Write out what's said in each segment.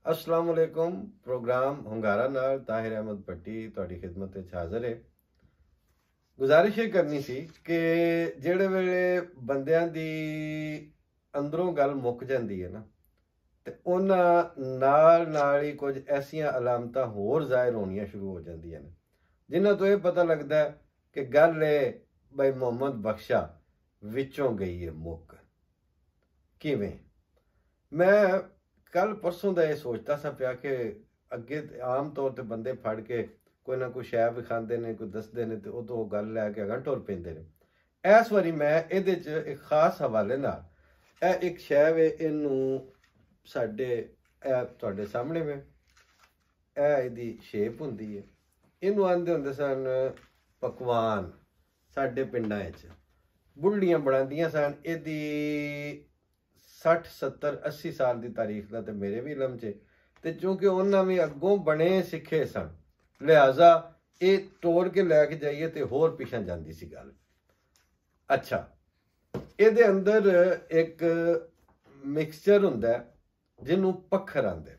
अस्सलाम वालेकुम। प्रोग्राम हुंगारा नाल ताहिर अहमद भट्टी तुहाडी खिदमत विच हाज़र है। गुजारिश ये करनी सी कि जेड़े वेले बंदियां दी अंदरों गल मुक जांदी है ना, ते उन्हां नाल नाल ही कुछ ऐसियां अलामतां होर ज़ाहिर होनियां शुरू हो जांदियां ने, जिन्हां तो ये पता लगदा है कि गल है बई मोहम्मद बख्शा विचों गई है मुक। किवें? मैं कल परसों का यह सोचता सा पिया कि अगे आम तौर पर बंदे फड़ के कोई ना कोई शै विखाते हैं, कोई दसते हैं, तो उदों गल लैके अगन टुर पेंदे ने। इस वारी मैं इहदे च एक खास हवाले नाल एक शै वे इनू साडे तुहाडे सामने में इहदी शेप हुंदी है। इनू आंदे हुंदे सन पकवान। साडे पिंडां च बुढ़ियां बनांदियां सन। इहदी 60 70 80 साल की तारीख का तो मेरे भी इलम च, ते चूंकि उन्होंने भी अगों बने सिखे सन, लिहाजा ये तोड़ के लैके जाइए तो होर पिछा जाती सी गल। अच्छा, ये अंदर एक मिक्सचर हुंदा जिन्हों पक्खर आंदे।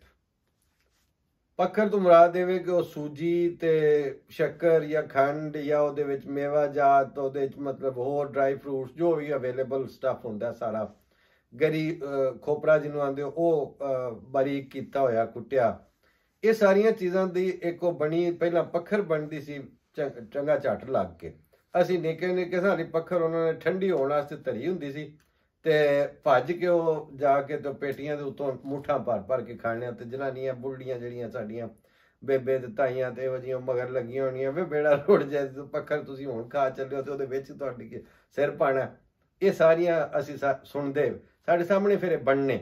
पक्खर तो मुराद देवे कि वह सूजी ते शक्कर या खंड या उहदे विच मेवा जात, उहदे विच मतलब होर ड्राई फ्रूट्स जो भी अवेलेबल स्टफ हुंदा सारा, गरी खोपरा जिन्हों आंदे बारीक किया होया कुटिया, ये सारिया चीज़ों की एक बनी पहला पक्खर बनती सी चंगा झट लग के। असी निके निके सारी पक्खर उन्होंने ठंडी होने वास्ते धरी हुंदी सी, ते भज के वो जाके तो पेटियां दे उत्तों मुठा भर भर के खाने। ते जनानियां बुढ़ियां जड़ियां साडियां बेबे ते ताइयां ते जियां मगर लगियां होनियां वे बेड़ा रुड़ जाए तो पक्खर तुसीं हुण खा चलियो ते ओहदे विच तुहाडी सिर पाना। ये सारियां असी सुनदे साढ़े सामने फिर बनने,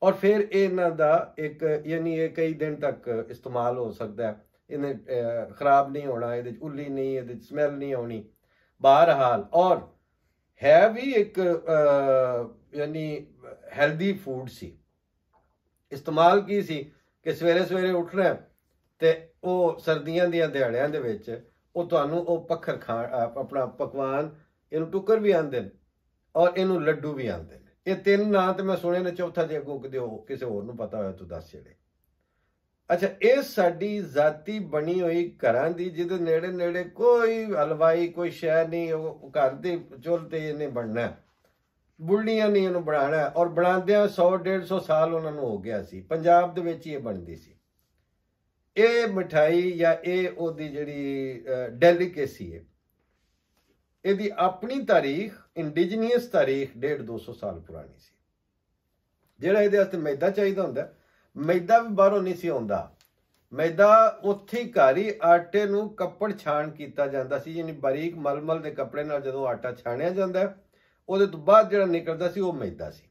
और फिर इन्हां दा एक यानी ये कई दिन तक इस्तेमाल हो सकता है। इन्हें खराब नहीं होना, ये उल्ली नहीं, ये स्मैल नहीं आनी। बहरहाल और है भी एक यानी हेल्दी फूड सी। इस्तेमाल की सी कि सवेरे सवेरे उठना ते वो सर्दियां दियां दिहाड़ियां दे विच वो तुहानू वो पक्खर खा अपना पकवान, इनू टुक्कर भी आंदे और इनू लड्डू भी आंदे। ये तीन ना तो मैं सुने ने, चौथा जे अगों किसी होर नूं पता होया तो दस छड़े। अच्छा, ये साडी जाती बनी हुई घरां दी, जिहदे नेड़े नेड़े कोई हलवाई कोई शै नहीं, घर दी चुल ते इन्हें बनना, बुढ़ियां नहीं इन्हू बनाना, और बनांदियां 100 150 साल उन्होंने हो गया सी। पंजाब दे विच ये बनदी सी ये मिठाई, या ये ओदी जिहड़ी डेलीकेसी है। ਇਹਦੀ ਆਪਣੀ ਤਾਰੀਖ ਇੰਡੀਜੀਨੀਅਸ ਤਾਰੀਖ 150-200 ਸਾਲ ਪੁਰਾਣੀ ਸੀ। ਜਿਹੜਾ ਇਹਦੇ ਵਾਸਤੇ ਮੈਦਾ ਚਾਹੀਦਾ ਹੁੰਦਾ, ਮੈਦਾ ਵੀ ਬਾਹਰੋਂ ਨਹੀਂ ਸੀ ਆਉਂਦਾ। ਮੈਦਾ ਉੱਥੇ ਘਰ ਹੀ ਆਟੇ ਨੂੰ ਕੱਪੜ ਛਾਣ ਕੀਤਾ ਜਾਂਦਾ ਸੀ, ਯਾਨੀ ਬਾਰੀਕ ਮਲਮਲ ਦੇ ਕੱਪੜੇ ਨਾਲ ਜਦੋਂ ਆਟਾ ਛਾਣਿਆ ਜਾਂਦਾ ਉਹਦੇ ਤੋਂ ਬਾਅਦ ਜਿਹੜਾ ਨਿਕਲਦਾ ਸੀ ਉਹ ਮੈਦਾ ਸੀ।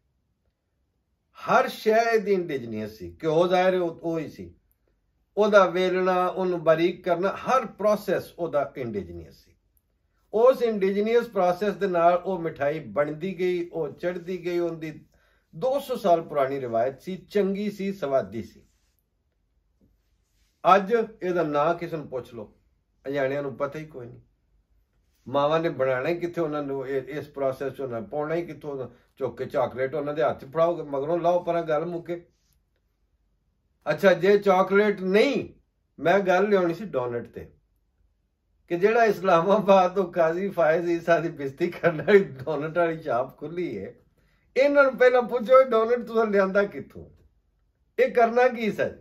ਹਰ ਸ਼ੈ ਇਹਦੀ ਇੰਡੀਜੀਨੀਅਸ ਸੀ। ਘਿਓ ਜ਼ਾਹਿਰ ਉਹ ਹੀ ਸੀ, ਉਹਦਾ ਵੇਲਣਾ, ਉਹਨੂੰ ਬਾਰੀਕ ਕਰਨਾ, ਹਰ ਪ੍ਰੋਸੈਸ ਉਹਦਾ ਇੰਡੀਜੀਨੀਅਸ ਸੀ। उस इंडिजीनियस प्रोसैस के नाल वो मिठाई बनती गई, वो चढ़ती गई। उनकी 200 साल पुरानी रिवायत सी, चंगी सी, स्वादी सी। अज इहदा नां किसी नूं पुछ लो, अजाणियां नूं पता ही कोई नहीं। मावां ने बनाना ही कित्थे, उन्होंने इस प्रोसैस च उन्होंने पाउणा ही कित्थों, चुक के चॉकलेट उन्होंने दे हत्थ फड़ाओगे, मगरों लाओ परां, गल मुके। अच्छा, जे चॉकलेट नहीं, मैं गल लियाउणी सी डोनट ते कि जेड़ा इस्लामाबाद तो काजी फायज ईसा की बेइज्जती करने वाली डोनट वाली शाप खुली है, इन्हां नूं पहलां पुछो डोनट तुसीं लिआंदा कित्थों, ये करना की सर?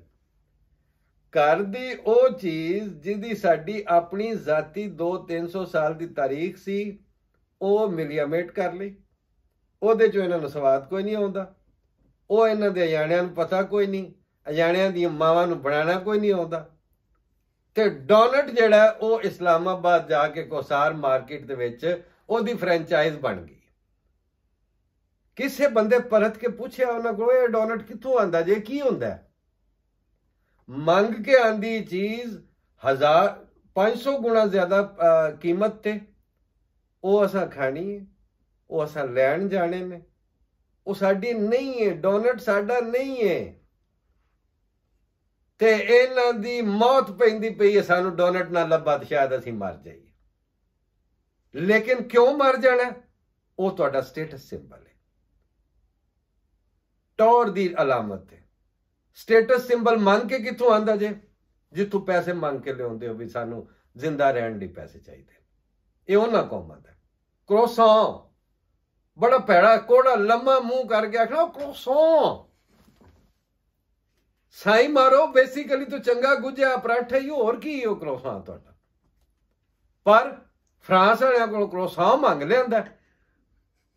घर दी ओ चीज़ जिहदी साडी अपनी जाती 200-300 साल की तारीख सी, वो मिलियामेट कर लई। ओहदे चों इन्हां नूं स्वाद कोई नहीं आउंदा, वो इन्हां दे अजाणियां नूं पता कोई नहीं, अजाणियां दी मावां नूं बनाना कोई नहीं आउंदा। ते डोनट जिहड़ा वो इस्लामाबाद जाके कोसार मार्केट दे विच ओहदी फ्रेंचाइज बन गई। किसे बंदे परत के पूछया उन्हां कोल, ये डोनट कित्थों आंदा जे, की हुंदा? मंग के आंदी चीज 500 गुणा ज्यादा कीमत ते वो असां खानी है, वो असां लैण जाने ने, वो साडी नहीं है। डोनट साडा नहीं है। ते इन्हां दी मौत पैंदी पई है, सानू डोनट ना लब्भा ते शायद असीं मर जाइए। लेकिन क्यों मर जाना? वो तुहाडा स्टेटस सिंबल है, टौर दी अलामत है। ਸਟੇਟਸ ਸਿੰਬਲ ਮੰਗ ਕੇ ਕਿੱਥੋਂ ਆਂਦਾ ਜੇ? ਜਿੱਥੋਂ ਪੈਸੇ ਮੰਗ ਕੇ ਲਿਆਉਂਦੇ ਹੋ ਵੀ ਸਾਨੂੰ ਜ਼ਿੰਦਾ ਰਹਿਣ ਲਈ ਪੈਸੇ ਚਾਹੀਦੇ। ਇਹ ਉਹਨਾਂ ਕੌਮਾਂ ਦਾ ਕਰੋਸਾਂ, ਬੜਾ ਭੈੜਾ ਕੋੜਾ ਲੰਮਾ ਮੂੰਹ ਕਰਕੇ ਆਖਣਾ ਕਰੋਸਾਂ। ਸਾਈ ਮਾਰੋ ਬੇਸਿਕਲੀ ਤੋਂ ਚੰਗਾ ਗੁੱਝਿਆ ਪਰਾਠਾ ਹੀ, ਹੋਰ ਕੀ ਉਹ ਕਰੋਸਾਂ ਤੁਹਾਡਾ। ਪਰ ਫਰਾਂਸ ਵਾਲਿਆਂ ਕੋਲ ਕਰੋਸਾਂ ਮੰਗ ਲਿਆਂਦਾ,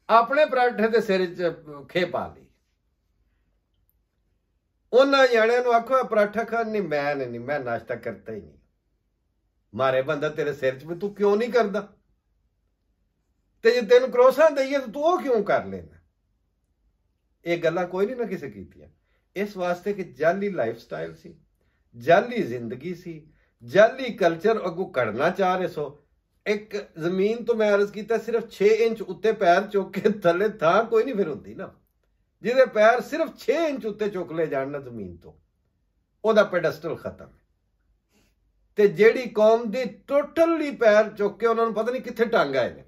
ਆਪਣੇ ਪਰਾਠੇ ਦੇ ਸਿਰ 'ਚ ਖੇ ਪਾ ਲਈ। ਉਹਨਾਂ ਜਾਣਿਆਂ ਨੂੰ ਆਖੋ ਪਰਾਠਾ ਖਾਣ, ਨਹੀਂ ਮੈਂ ਨਹੀਂ, ਮੈਂ ਨਾਸ਼ਤਾ ਕਰਤਾ ਹੀ ਨਹੀਂ। ਮਾਰੇ ਬੰਦਾ ਤੇਰੇ ਸਿਰ 'ਚ ਵੀ ਤੂੰ ਕਿਉਂ ਨਹੀਂ ਕਰਦਾ? ਤੇ ਜੇ ਤੈਨੂੰ ਕਰੋਸਾਂ ਦਈਏ ਤਾਂ ਤੂੰ ਉਹ ਕਿਉਂ ਕਰ ਲੈਂਦਾ? ਇਹ ਗੱਲਾਂ ਕੋਈ ਨਹੀਂ ਨਾ ਕਿਸੇ ਕੀਤੀਆਂ। ਇਸ ਵਾਸਤੇ ਕਿ ਜਾਲੀ ਲਾਈਫ ਸਟਾਈਲ ਸੀ, ਜਾਲੀ ਜ਼ਿੰਦਗੀ ਸੀ, ਜਾਲੀ ਕਲਚਰ ਅੱਗੋਂ ਕੱਢਣਾ ਚਾਹ ਰਹੇ ਸੋ। ਇੱਕ ਜ਼ਮੀਨ ਤੋਂ ਮੈਂ ਅਰਜ਼ ਕੀਤਾ ਸਿਰਫ 6 ਇੰਚ ਉੱਤੇ ਪੈਰ ਚੁੱਕ ਕੇ ਥੱਲੇ ਥਾਂ ਕੋਈ ਨਹੀਂ ਫਿਰ ਹੁੰਦੀ ਨਾ। ਜਿਹਦੇ ਪੈਰ ਸਿਰਫ 6 ਇੰਚ ਉੱਤੇ ਚੁੱਕ ਲੈ ਜਾਣ ਨਾ ਜ਼ਮੀਨ ਤੋਂ, ਉਹਦਾ ਪੈਡਸਟਲ ਖਤਮ ਹੈ। ਤੇ ਜਿਹੜੀ ਕੌਮ ਦੀ ਟੋਟਲੀ ਪੈਰ ਚੁੱਕ ਕੇ ਉਹਨਾਂ ਨੂੰ ਪਤਾ ਨਹੀਂ ਕਿੱਥੇ ਟੰਗ ਆਏ ਨੇ,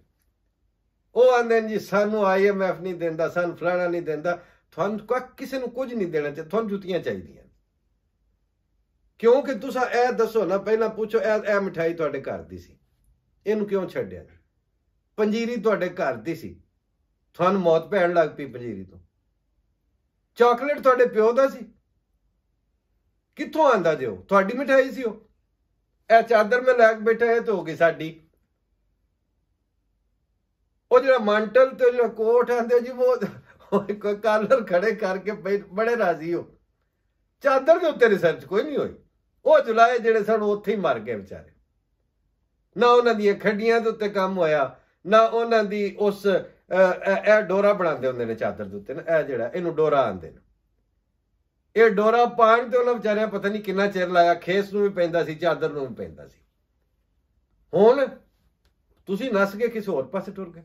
ਉਹ ਆਂਦੇ ਨੇ ਜੀ ਸਾਨੂੰ IMF ਨਹੀਂ ਦਿੰਦਾ, ਸਾਨੂੰ ਫਲਾਣਾ ਨਹੀਂ ਦਿੰਦਾ। ਤੁਹਾਨੂੰ ਕਿਸੇ ਨੂੰ ਕੁਝ ਨਹੀਂ ਦੇਣਾ ਚਾਹੀਦਾ, ਤੁਹਾਨੂੰ ਜੁੱਤੀਆਂ ਚਾਹੀਦੀਆਂ। ਕਿਉਂਕਿ ਤੁਸੀਂ ਇਹ ਦੱਸੋ ਨਾ, ਪਹਿਲਾਂ ਪੁੱਛੋ ਇਹ ਮਿਠਾਈ ਤੁਹਾਡੇ ਘਰ ਦੀ ਸੀ, ਇਹਨੂੰ ਕਿਉਂ ਛੱਡਿਆ? ਪੰਜੀਰੀ ਤੁਹਾਡੇ ਘਰ ਦੀ ਸੀ, ਤੁਹਾਨੂੰ ਮੌਤ ਪੈਣ ਲੱਗ ਪਈ ਪੰਜੀਰੀ ਤੋਂ। ਚਾਕਲੇਟ ਤੁਹਾਡੇ ਪਿਓ ਦਾ ਸੀ, ਕਿੱਥੋਂ ਆਂਦਾ ਜੇ? ਉਹ ਤੁਹਾਡੀ ਮਿਠਾਈ ਸੀ। ਉਹ ਇਹ ਚਾਦਰ ਮੈਂ ਲੈ ਕੇ ਬੈਠਾ ਹੈ ਤੇ ਹੋ ਗਈ ਸਾਡੀ। ਉਹ ਜਿਹੜਾ ਮੰਟਲ ਤੇ ਜਿਹੜਾ ਕੋਟ ਆਂਦੇ ਜੀ, ਉਹ ਕਾਲਰ ਖੜੇ ਕਰਕੇ ਬੜੇ ਰਾਜ਼ੀ ਹੋ। ਚਾਦਰ ਦੇ ਉੱਤੇ ਰਿਸਰਚ ਕੋਈ ਨਹੀਂ ਹੋਈ। ਉਹ ਜੁਲਾਏ ਜਿਹੜੇ ਸਨ ਉੱਥੇ ਹੀ ਮਰ ਗਏ ਵਿਚਾਰੇ। ਨਾ ਉਹਨਾਂ ਦੀਆਂ ਖੱਡੀਆਂ ਦੇ ਉੱਤੇ ਕੰਮ ਹੋਇਆ, ਨਾ ਉਹਨਾਂ ਦੀ ਉਸ ਇਹ ਡੋਰਾ ਬਣਾਉਂਦੇ ਹੁੰਦੇ ਨੇ ਚਾਦਰ ਦੇ ਉੱਤੇ ਨਾ, ਇਹ ਜਿਹੜਾ ਇਹਨੂੰ ਡੋਰਾ ਆਂਦੇ ਨੇ। ਇਹ ਡੋਰਾ ਪਾਣ ਤੇ ਉਹਨਾਂ ਵਿਚਾਰਿਆਂ ਪਤਾ ਨਹੀਂ ਕਿੰਨਾ ਚਿਰ ਲਾਇਆ, ਖੇਸ ਨੂੰ ਵੀ ਪੈਂਦਾ ਸੀ, ਚਾਦਰ ਨੂੰ ਵੀ ਪੈਂਦਾ ਸੀ। ਹੁਣ ਤੁਸੀਂ ਨੱਸ ਕੇ ਕਿਸੇ ਹੋਰ ਪਾਸੇ ਟੁਰ ਗਏ।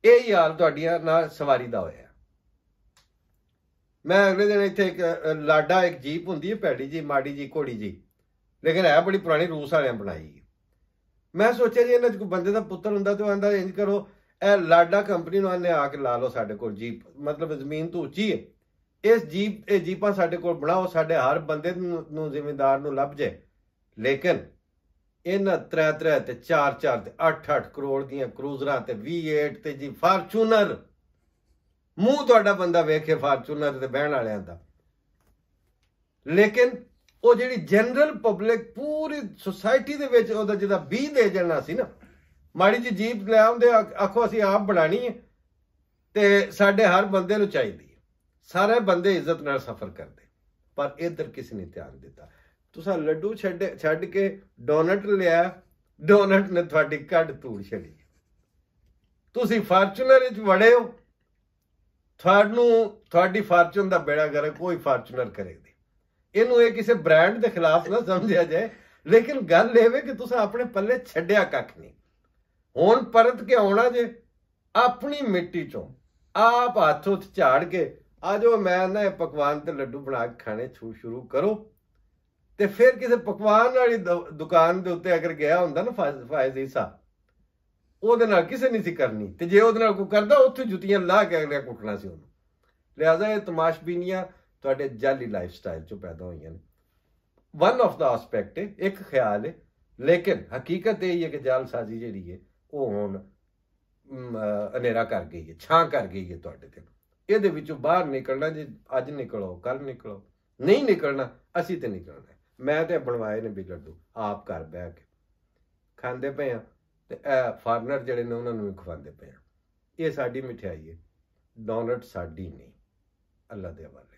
ਇਹ ਹਾਲ ਤੁਹਾਡੀਆਂ ਨਾਲ ਸਵਾਰੀ ਦਾ ਹੋਇਆ। ਮੈਂ ਅਗਲੇ ਦਿਨ ਇੱਥੇ ਇੱਕ ਲਾਡਾ, ਇੱਕ ਜੀਪ ਹੁੰਦੀ ਹੈ ਭੈੜੀ ਜੀ, ਮਾੜੀ ਜੀ, ਘੋੜੀ ਜੀ, ਲੇਕਿਨ ਹੈ ਬੜੀ ਪੁਰਾਣੀ, ਰੂਸ ਵਾਲਿਆਂ ਬਣਾਈ। ਮੈਂ ਸੋਚਿਆ ਜੀ ਇਹਨਾਂ 'ਚ ਕੋਈ ਬੰਦੇ ਦਾ ਪੁੱਤਰ ਹੁੰਦਾ ਤੇ ਉਹ ਆਂਦਾ ਇੰਜ ਕਰੋ, ਇਹ ਲਾਡਾ ਕੰਪਨੀ ਨੂੰ ਆਨੇ ਆ ਕੇ ਲਾ ਲਓ ਸਾਡੇ ਕੋਲ ਜੀਪ, ਮਤਲਬ ਜ਼ਮੀਨ ਤੋਂ ਉੱਚੀ ਹੈ, ਇਹ ਜੀਪਾਂ ਸਾਡੇ ਕੋਲ ਬਣਾਓ, ਸਾਡੇ ਹਰ ਬੰਦੇ ਨੂੰ ਜ਼ਿਮੀਂਦਾਰ ਨੂੰ ਲੱਭ ਜਾਏ। ਲੇਕਿਨ ਇਹਨਾਂ 3 ਤੇ 4 ਤੇ 8 ਕਰੋੜ ਦੀਆਂ ਕਰੂਜ਼ਰਾਂ ਤੇ V8 ਤੇ ਜੀ ਫਾਰਚੂਨਰ, ਮੂੰਹ ਤੁਹਾਡਾ ਬੰਦਾ ਵੇਖੇ ਫਾਰਚੂਨਰ ਤੇ ਬਹਿਣ ਵਾਲਿਆਂ ਦਾ। ਲੇਕਿਨ ਉਹ ਜਿਹੜੀ ਜਨਰਲ ਪਬਲਿਕ ਪੂਰੀ ਸੁਸਾਇਟੀ ਦੇ ਵਿੱਚ ਉਹਦਾ ਜਿਹਦਾ 20 ਦੇ ਜਾਣਾ ਸੀ ਨਾ, ਮਾੜੀ ਜੀ ਜੀਪ ਲੈ ਆਉਂਦੇ, ਆਖੋ ਅਸੀਂ ਆਪ ਬਣਾਣੀ ਹੈ ਤੇ ਸਾਡੇ ਹਰ ਬੰਦੇ ਨੂੰ ਚਾਹੀਦੀ ਹੈ, ਸਾਰੇ ਬੰਦੇ ਇੱਜ਼ਤ ਨਾਲ ਸਫ਼ਰ ਕਰਦੇ। ਪਰ ਇੱਧਰ ਕਿਸੇ ਨੇ ਧਿਆਨ ਦਿੱਤਾ। ਤੁਸੀਂ ਲੱਡੂ ਛੱਡ ਕੇ ਡੋਨਟ ਲਿਆ, ਡੋਨਟ ਨੇ ਤੁਹਾਡੀ ਕੱਢ ਧੂੜ ਛੱਡੀ। ਤੁਸੀਂ ਫਾਰਚੂਨਰ ਵਿੱਚ ਵੜੇ ਹੋ, ਤੁਹਾਡੀ ਫਾਰਚੂਨ ਦਾ ਬੇੜਾ ਗਰਕ ਕੋਈ ਫਾਰਚੂਨਰ ਕਰੇਗੀ। ਇਹਨੂੰ ਇਹ ਕਿਸੇ ਬ੍ਰਾਂਡ ਦੇ ਖਿਲਾਫ ਨਾ ਸਮਝਿਆ ਜਾਏ, ਲੇਕਿਨ ਗੱਲ ਇਹ ਵੇ ਕਿ ਤੁਸੀਂ ਆਪਣੇ ਪੱਲੇ ਛੱਡਿਆ ਕੱਖ ਨਹੀਂ। ਹੁਣ ਪਰਤ ਕੇ ਆਉਣਾ ਜੇ ਆਪਣੀ ਮਿੱਟੀ ਚੋਂ, ਆਪ ਹੱਥ ਉੱਤੇ ਝਾੜ ਕੇ ਆ ਜਾਓ। ਮੈਂ ਨਾ ਇਹ ਪਕਵਾਨ ਤੇ ਲੱਡੂ ਬਣਾ ਕੇ ਖਾਣੇ ਸ਼ੁਰੂ ਕਰੋ। ਤੇ ਫਿਰ ਕਿਸੇ ਪਕਵਾਨ ਵਾਲੀ ਦੁਕਾਨ ਦੇ ਉੱਤੇ ਅਗਰ ਗਿਆ ਹੁੰਦਾ ਨਾ ਫਾਇਜ਼ੀ ਸਾਹਿਬ, ਉਹਦੇ ਨਾਲ ਕਿਸੇ ਨਹੀਂ ਸੀ ਕਰਨੀ, ਤੇ ਜੇ ਉਹਦੇ ਨਾਲ ਕੋਈ ਕਰਦਾ ਉੱਥੇ ਜੁੱਤੀਆਂ ਲਾ ਕੇ ਅਗਲੇ ਕੁੱਟਣਾ ਸੀ ਉਹਨੂੰ। ਲਿਹਾਜ਼ਾ ਇਹ ਤਮਾਸ਼ਬੀਨੀਆਂ ਤੁਹਾਡੇ ਜਾਲੀ ਲਾਈਫ ਸਟਾਈਲ 'ਚੋਂ ਪੈਦਾ ਹੋਈਆਂ ਨੇ। ਵਨ ਆਫ ਦਾ ਐਸਪੈਕਟ ਹੈ, ਇੱਕ ਖਿਆਲ ਹੈ, ਲੇਕਿਨ ਹਕੀਕਤ ਇਹ ਹੈ ਕਿ ਜਾਲਸਾਜ਼ੀ ਜਿਹੜੀ ਹੈ ਉਹ ਹੁਣ ਹਨੇਰਾ ਕਰ ਗਈ ਹੈ, ਛਾਂ ਕਰ ਗਈ ਹੈ ਤੁਹਾਡੇ ਤੇ। ਇਹਦੇ ਵਿੱਚੋਂ ਬਾਹਰ ਨਿਕਲਣਾ ਜੇ ਅੱਜ ਨਿਕਲੋ, ਕੱਲ ਨਿਕਲੋ, ਨਹੀਂ ਨਿਕਲਣਾ ਅਸੀਂ ਤੇ ਨਿਕਲਣਾ। ਮੈਂ ਤੇ ਬਣਵਾਏ ਨੇ ਵੀ ਲੱਡੂ, ਆਪ ਘਰ ਬਹਿ ਕੇ ਖਾਂਦੇ ਪਏ ਆ, ਤੇ ਇਹ ਫਾਰਨਰ ਜਿਹੜੇ ਨੇ ਉਹਨਾਂ ਨੂੰ ਵੀ ਖਵਾਉਂਦੇ ਪਏ ਆ। ਇਹ ਸਾਡੀ ਮਠਿਆਈ ਹੈ, ਡੋਨਟ ਸਾਡੀ ਨਹੀਂ। ਅੱਲਾ ਦੇ ਹਵਾਲੇ।